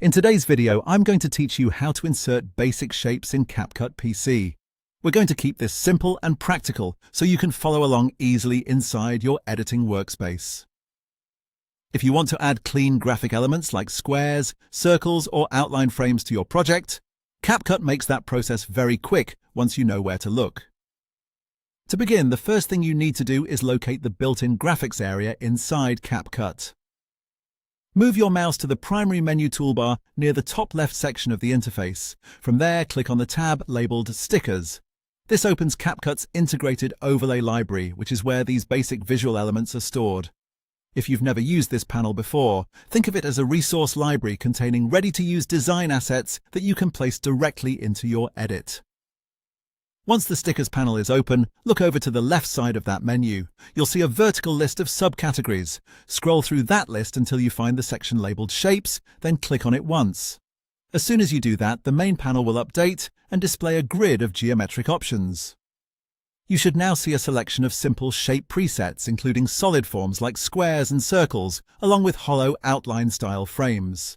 In today's video, I'm going to teach you how to insert basic shapes in CapCut PC. We're going to keep this simple and practical so you can follow along easily inside your editing workspace. If you want to add clean graphic elements like squares, circles, or outline frames to your project, CapCut makes that process very quick once you know where to look. To begin, the first thing you need to do is locate the built-in graphics area inside CapCut. Move your mouse to the primary menu toolbar near the top left section of the interface. From there, click on the tab labeled Stickers. This opens CapCut's integrated overlay library, which is where these basic visual elements are stored. If you've never used this panel before, think of it as a resource library containing ready-to-use design assets that you can place directly into your edit. Once the Stickers panel is open, look over to the left side of that menu. You'll see a vertical list of subcategories. Scroll through that list until you find the section labeled Shapes, then click on it once. As soon as you do that, the main panel will update and display a grid of geometric options. You should now see a selection of simple shape presets, including solid forms like squares and circles, along with hollow outline-style frames.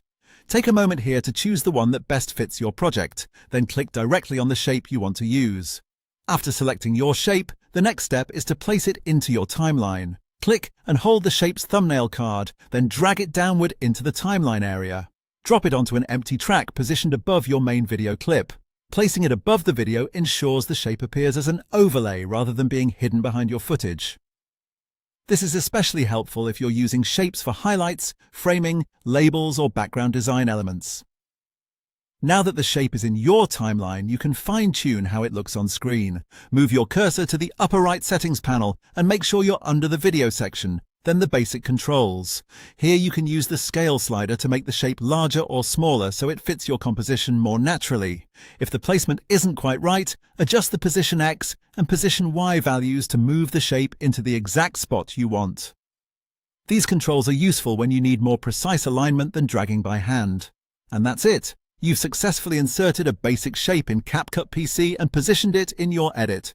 Take a moment here to choose the one that best fits your project, then click directly on the shape you want to use. After selecting your shape, the next step is to place it into your timeline. Click and hold the shape's thumbnail card, then drag it downward into the timeline area. Drop it onto an empty track positioned above your main video clip. Placing it above the video ensures the shape appears as an overlay rather than being hidden behind your footage. This is especially helpful if you're using shapes for highlights, framing, labels, or background design elements. Now that the shape is in your timeline, you can fine-tune how it looks on screen. Move your cursor to the upper right settings panel and make sure you're under the video section, then the basic controls. Here you can use the scale slider to make the shape larger or smaller so it fits your composition more naturally. If the placement isn't quite right, adjust the position X and position Y values to move the shape into the exact spot you want. These controls are useful when you need more precise alignment than dragging by hand. And that's it. You've successfully inserted a basic shape in CapCut PC and positioned it in your edit.